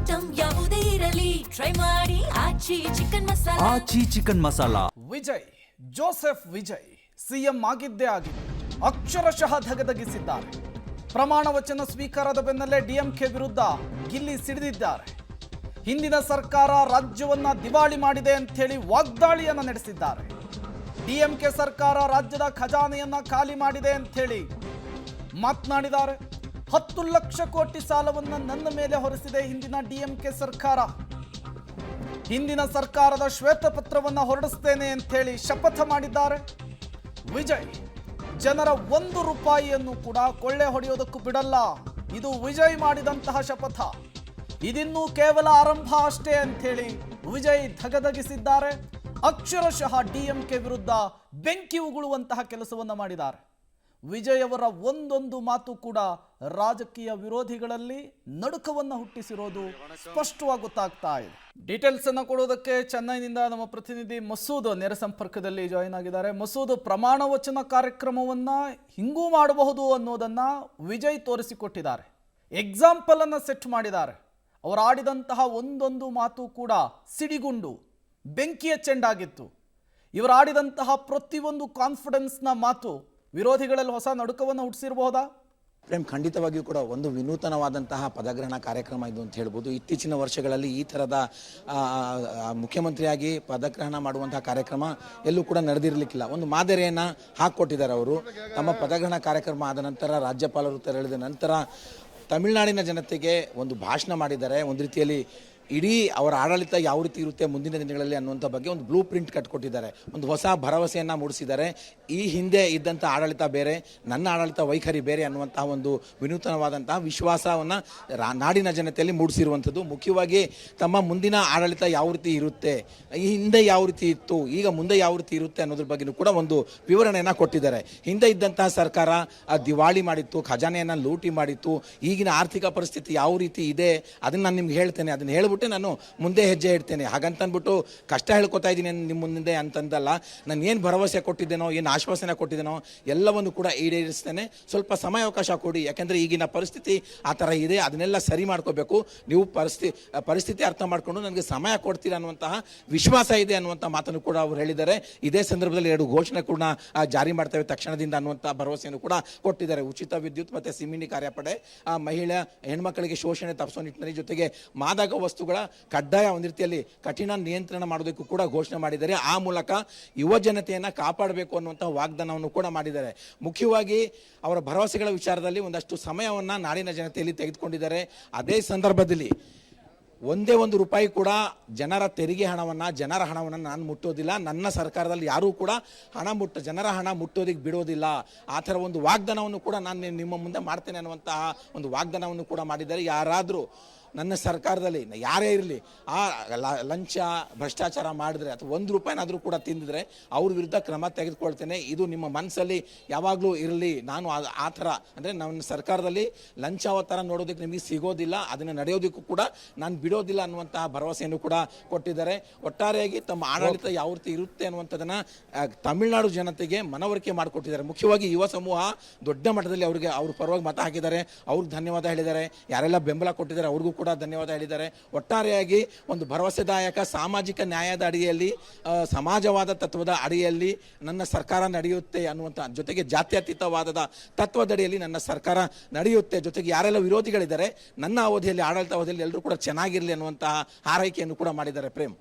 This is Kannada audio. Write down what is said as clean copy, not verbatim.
ಐಟಂ ಯಾವುದೇ ಇರಲಿ ಟ್ರೈ ಮಾಡಿ Aachi chicken masala. Aachi chicken masala. Vijay Joseph Vijay CM ಆಗಿದ್ದೇ ಆಗಿದೆ, ಅಕ್ಷರಶಃ ಧಗಧಗಿಸಿದ್ದಾರೆ. ಪ್ರಮಾಣ ವಚನ ಸ್ವೀಕಾರದ ಬೆನ್ನಲ್ಲೇ ಡಿಎಂಕೆ ವಿರುದ್ಧ ಗಿಲ್ಲಿ ಸಿಡಿದಿದ್ದಾರೆ. ಹಿಂದಿನ ಸರ್ಕಾರ ರಾಜ್ಯವನ್ನ ದಿವಾಳಿ ಮಾಡಿದೆ ಅಂತ ಹೇಳಿ ವಾಗ್ದಾಳಿಯನ್ನ ನಡೆಸಿದ್ದಾರೆ. ಡಿಎಂಕೆ ಸರ್ಕಾರ ರಾಜ್ಯದ ಖಜಾನೆಯನ್ನ ಖಾಲಿ ಮಾಡಿದೆ ಅಂತ ಹೇಳಿ ಮಾತನಾಡಿದ್ದಾರೆ. 10 ಲಕ್ಷ ಕೋಟಿ ಸಾಲವನ್ನ ನನ್ನ ಮೇಲೆ ಹೊರಿಸಿದೆ ಹಿಂದಿನ ಡಿಎಂಕೆ ಸರ್ಕಾರ. ಹಿಂದಿನ ಸರ್ಕಾರದ ಶ್ವೇತಪತ್ರವನ್ನ ಹೊರಡಿಸ್ತೇನೆ ಅಂತ ಹೇಳಿ ಶಪಥ ಮಾಡಿದ್ದಾರೆ ವಿಜಯ್. ಜನರ 1 ರೂಪಾಯಿಯನ್ನು ಕೂಡ ಕೊಳ್ಳೆ ಹೊಡೆಯೋದಕ್ಕೂ ಬಿಡಲ್ಲ. ಇದು ವಿಜಯ್ ಮಾಡಿದಂತಹ ಶಪಥ. ಇದಿನ್ನೂ ಕೇವಲ ಆರಂಭ ಅಷ್ಟೇ ಅಂತ ಹೇಳಿ ವಿಜಯ್ ಧಗಧಗಿಸಿದ್ದಾರೆ. ಅಕ್ಷರಶಃ ಡಿಎಂಕೆ ವಿರುದ್ಧ ಬೆಂಕಿ ಉಗುಳುವಂತಹ ಕೆಲಸವನ್ನ ಮಾಡಿದ್ದಾರೆ. ವಿಜಯ್ ಅವರ ಒಂದೊಂದು ಮಾತು ಕೂಡ ರಾಜಕೀಯ ವಿರೋಧಿಗಳಲ್ಲಿ ನಡುಕವನ್ನು ಹುಟ್ಟಿಸಿರೋದು ಸ್ಪಷ್ಟವಾಗಿ ಗೊತ್ತಾಗ್ತಾ ಇದೆ. ಡೀಟೇಲ್ಸ್ ಅನ್ನು ಕೊಡೋದಕ್ಕೆ ಚೆನ್ನೈನಿಂದ ನಮ್ಮ ಪ್ರತಿನಿಧಿ ಮಸೂದ್ ನೇರ ಸಂಪರ್ಕದಲ್ಲಿ ಜಾಯಿನ್ ಆಗಿದ್ದಾರೆ. ಮಸೂದ್, ಪ್ರಮಾಣ ವಚನ ಕಾರ್ಯಕ್ರಮವನ್ನ ಹಿಂಗೂ ಮಾಡಬಹುದು ಅನ್ನೋದನ್ನ ವಿಜಯ್ ತೋರಿಸಿಕೊಟ್ಟಿದ್ದಾರೆ. ಎಕ್ಸಾಂಪಲ್ ಅನ್ನ ಸೆಟ್ ಮಾಡಿದ್ದಾರೆ. ಅವರು ಆಡಿದಂತಹ ಒಂದೊಂದು ಮಾತು ಕೂಡ ಸಿಡಿಗುಂಡು ಬೆಂಕಿಯ ಚೆಂಡಾಗಿತ್ತು. ಇವರು ಆಡಿದಂತಹ ಪ್ರತಿಯೊಂದು ಕಾನ್ಫಿಡೆನ್ಸ್ನ ಮಾತು ವಿರೋಧಿಗಳಲ್ಲಿ ಹೊಸ ನಡುಕವನ್ನು ಹುಟ್ಟಿಸಿರಬಹುದಾ? ಪ್ರೇಮ್, ಖಂಡಿತವಾಗಿಯೂ ಕೂಡ ಒಂದು ವಿನೂತನವಾದಂತಹ ಪದಗ್ರಹಣ ಕಾರ್ಯಕ್ರಮ ಇದು ಅಂತ ಹೇಳ್ಬೋದು. ಇತ್ತೀಚಿನ ವರ್ಷಗಳಲ್ಲಿ ಈ ಥರದ ಮುಖ್ಯಮಂತ್ರಿಯಾಗಿ ಪದಗ್ರಹಣ ಮಾಡುವಂತಹ ಕಾರ್ಯಕ್ರಮ ಎಲ್ಲೂ ಕೂಡ ನಡೆದಿರಲಿಕ್ಕಿಲ್ಲ. ಒಂದು ಮಾದರಿಯನ್ನು ಹಾಕಿಕೊಟ್ಟಿದ್ದಾರೆ ಅವರು. ತಮ್ಮ ಪದಗ್ರಹಣ ಕಾರ್ಯಕ್ರಮ ಆದ ನಂತರ ರಾಜ್ಯಪಾಲರು ತೆರಳಿದ ನಂತರ ತಮಿಳುನಾಡಿನ ಜನತೆಗೆ ಒಂದು ಭಾಷಣ ಮಾಡಿದ್ದಾರೆ. ಒಂದು ರೀತಿಯಲ್ಲಿ ಇಡೀ ಅವರ ಆಡಳಿತ ಯಾವ ರೀತಿ ಇರುತ್ತೆ ಮುಂದಿನ ದಿನಗಳಲ್ಲಿ ಅನ್ನುವಂಥ ಬಗ್ಗೆ ಒಂದು ಬ್ಲೂ ಪ್ರಿಂಟ್ ಕಟ್ಕೊಟ್ಟಿದ್ದಾರೆ. ಒಂದು ಹೊಸ ಭರವಸೆಯನ್ನು ಮೂಡಿಸಿದ್ದಾರೆ. ಈ ಹಿಂದೆ ಇದ್ದಂಥ ಆಡಳಿತ ಬೇರೆ, ನನ್ನ ಆಡಳಿತ ವೈಖರಿ ಬೇರೆ ಅನ್ನುವಂತಹ ಒಂದು ವಿನೂತನವಾದಂತಹ ವಿಶ್ವಾಸವನ್ನು ನಾಡಿನ ಜನತೆಯಲ್ಲಿ ಮೂಡಿಸಿರುವಂಥದ್ದು. ಮುಖ್ಯವಾಗಿ ತಮ್ಮ ಮುಂದಿನ ಆಡಳಿತ ಯಾವ ರೀತಿ ಇರುತ್ತೆ, ಈ ಹಿಂದೆ ಯಾವ ರೀತಿ ಇತ್ತು, ಈಗ ಮುಂದೆ ಯಾವ ರೀತಿ ಇರುತ್ತೆ ಅನ್ನೋದ್ರ ಬಗ್ಗೆಯೂ ಕೂಡ ಒಂದು ವಿವರಣೆಯನ್ನು ಕೊಟ್ಟಿದ್ದಾರೆ. ಹಿಂದೆ ಇದ್ದಂತಹ ಸರ್ಕಾರ ದಿವಾಳಿ ಮಾಡಿತ್ತು, ಖಜಾನೆಯನ್ನು ಲೂಟಿ ಮಾಡಿತ್ತು. ಈಗಿನ ಆರ್ಥಿಕ ಪರಿಸ್ಥಿತಿ ಯಾವ ರೀತಿ ಇದೆ ಅದನ್ನು ನಾನು ನಿಮ್ಗೆ ಹೇಳ್ತೇನೆ, ಅದನ್ನು ಹೇಳ್ಬಿಟ್ಟು ನಾನು ಮುಂದೆ ಹೆಜ್ಜೆ ಇಡ್ತೇನೆ. ಹಾಗಂತಂದ್ಬಿಟ್ಟು ಕಷ್ಟ ಹೇಳ್ಕೊತಾ ಇದ್ದೀನಿ ನಿಮ್ಮ ಮುಂದೆ ಅಂತಂದಲ್ಲ. ನಾನು ಏನು ಭರವಸೆ ಕೊಟ್ಟಿದ್ದೇನೋ, ಏನು ಆಶ್ವಾಸನೆ ಕೊಟ್ಟಿದ್ದೇನೋ ಎಲ್ಲವನ್ನು ಕೂಡ ಈಡೇರಿಸ್ತೇನೆ. ಸ್ವಲ್ಪ ಸಮಯಾವಕಾಶ ಕೊಡಿ, ಯಾಕೆಂದರೆ ಈಗಿನ ಪರಿಸ್ಥಿತಿ ಆ ಥರ ಇದೆ, ಅದನ್ನೆಲ್ಲ ಸರಿ ಮಾಡ್ಕೋಬೇಕು. ನೀವು ಪರಿಸ್ಥಿತಿ ಅರ್ಥ ಮಾಡಿಕೊಂಡು ನನಗೆ ಸಮಯ ಕೊಡ್ತೀರಾ ಅನ್ನುವಂತಹ ವಿಶ್ವಾಸ ಇದೆ ಅನ್ನುವಂಥ ಮಾತನ್ನು ಕೂಡ ಅವರು ಹೇಳಿದ್ದಾರೆ. ಇದೇ ಸಂದರ್ಭದಲ್ಲಿ 2 ಘೋಷಣೆ ಕೂಡ ಜಾರಿ ಮಾಡ್ತೇವೆ ತಕ್ಷಣದಿಂದ ಅನ್ನುವಂಥ ಭರವಸೆಯನ್ನು ಕೂಡ ಕೊಟ್ಟಿದ್ದಾರೆ. ಉಚಿತ ವಿದ್ಯುತ್ ಮತ್ತು ಸಿಮಿನಿ ಕಾರ್ಯಪಡೆ, ಮಹಿಳಾ ಹೆಣ್ಮಕ್ಕಳಿಗೆ ಶೋಷಣೆ ತಪ್ಪಿಸೋ ನಿಟ್ಟಿನಲ್ಲಿ, ಜೊತೆಗೆ ಮಾದಕ ವಸ್ತುಗಳ ಕಡ್ಡಾಯ ಒಂದು ರೀತಿಯಲ್ಲಿ ಕಠಿಣ ನಿಯಂತ್ರಣ ಮಾಡೋದಕ್ಕೂ ಕೂಡ ಘೋಷಣೆ ಮಾಡಿದ್ದಾರೆ. ಆ ಮೂಲಕ ಯುವ ಜನತೆಯನ್ನು ಕಾಪಾಡಬೇಕು ಅನ್ನುವಂಥ ವಾಗ್ದಾನವನ್ನು ಕೂಡ ಮಾಡಿದ್ದಾರೆ. ಮುಖ್ಯವಾಗಿ ಅವರ ಭರವಸೆಗಳ ವಿಚಾರದಲ್ಲಿ ಒಂದಷ್ಟು ಸಮಯವನ್ನು ನಾಡಿನ ಜನತೆಯಲ್ಲಿ ತೆಗೆದುಕೊಂಡಿದ್ದಾರೆ. ಅದೇ ಸಂದರ್ಭದಲ್ಲಿ ಒಂದೇ ಒಂದು ರೂಪಾಯಿ ಕೂಡ ಜನರ ತೆರಿಗೆ ಹಣವನ್ನು, ಜನರ ಹಣವನ್ನು ನಾನು ಮುಟ್ಟೋದಿಲ್ಲ, ನನ್ನ ಸರ್ಕಾರದಲ್ಲಿ ಯಾರೂ ಕೂಡ ಜನರ ಹಣ ಮುಟ್ಟೋದಕ್ಕೆ ಬಿಡೋದಿಲ್ಲ, ಆ ಥರ ಒಂದು ವಾಗ್ದಾನವನ್ನು ಕೂಡ ನಾನು ನಿಮ್ಮ ಮುಂದೆ ಮಾಡ್ತೇನೆ ಅನ್ನುವಂತಹ ಒಂದು ವಾಗ್ದಾನವನ್ನು ಕೂಡ ಮಾಡಿದ್ದಾರೆ. ಯಾರಾದರೂ ನನ್ನ ಸರ್ಕಾರದಲ್ಲಿ ಯಾರೇ ಇರಲಿ ಆ ಲಂಚ ಭ್ರಷ್ಟಾಚಾರ ಮಾಡಿದ್ರೆ ಅಥವಾ 1 ರೂಪಾಯಿನಾದರೂ ಕೂಡ ತಿಂದಿದ್ರೆ ಅವ್ರ ವಿರುದ್ಧ ಕ್ರಮ ತೆಗೆದುಕೊಳ್ತೇನೆ. ಇದು ನಿಮ್ಮ ಮನಸ್ಸಲ್ಲಿ ಯಾವಾಗಲೂ ಇರಲಿ. ನಾನು ಆ ಥರ ಅಂದರೆ ನನ್ನ ಸರ್ಕಾರದಲ್ಲಿ ಲಂಚ ಥರ ನೋಡೋದಕ್ಕೆ ನಿಮಗೆ ಸಿಗೋದಿಲ್ಲ, ಅದನ್ನು ನಡೆಯೋದಕ್ಕೂ ಕೂಡ ನಾನು ಬಿಡೋದಿಲ್ಲ ಅನ್ನುವಂತಹ ಭರವಸೆಯನ್ನು ಕೂಡ ಕೊಟ್ಟಿದ್ದಾರೆ. ಒಟ್ಟಾರೆಯಾಗಿ ತಮ್ಮ ಆಡಳಿತ ಯಾವ ರೀತಿ ಇರುತ್ತೆ ಅನ್ನುವಂಥದ್ದನ್ನು ತಮಿಳುನಾಡು ಜನತೆಗೆ ಮನವರಿಕೆ ಮಾಡಿಕೊಟ್ಟಿದ್ದಾರೆ. ಮುಖ್ಯವಾಗಿ ಯುವ ಸಮೂಹ ದೊಡ್ಡ ಮಟ್ಟದಲ್ಲಿ ಅವ್ರ ಪರವಾಗಿ ಮತ ಹಾಕಿದ್ದಾರೆ. ಅವ್ರಿಗೆ ಧನ್ಯವಾದ ಹೇಳಿದ್ದಾರೆ. ಯಾರೆಲ್ಲ ಬೆಂಬಲ ಕೊಟ್ಟಿದ್ದಾರೆ ಅವ್ರಿಗೂ ಕೂಡ ಧನ್ಯವಾದ ಹೇಳಿದ್ದಾರೆ. ಒಟ್ಟಾರೆಯಾಗಿ ಒಂದು ಭರವಸೆದಾಯಕ ಸಾಮಾಜಿಕ ನ್ಯಾಯದ ಅಡಿಯಲ್ಲಿ, ಸಮಾಜವಾದ ತತ್ವದ ಅಡಿಯಲ್ಲಿ ನನ್ನ ಸರ್ಕಾರ ನಡೆಯುತ್ತೆ ಅನ್ನುವಂಥ, ಜೊತೆಗೆ ಜಾತ್ಯತೀತವಾದದ ತತ್ವದಡಿಯಲ್ಲಿ ನನ್ನ ಸರ್ಕಾರ ನಡೆಯುತ್ತೆ. ಜೊತೆಗೆ ಯಾರೆಲ್ಲ ವಿರೋಧಿಗಳಿದ್ದಾರೆ ನನ್ನ ಅವಧಿಯಲ್ಲಿ, ಆಡಳಿತ ಅವಧಿಯಲ್ಲಿ ಎಲ್ಲರೂ ಕೂಡ ಚೆನ್ನಾಗಿರಲಿ ಅನ್ನುವಂತಹ ಹಾರೈಕೆಯನ್ನು ಕೂಡ ಮಾಡಿದ್ದಾರೆ. ಪ್ರೇಮ್.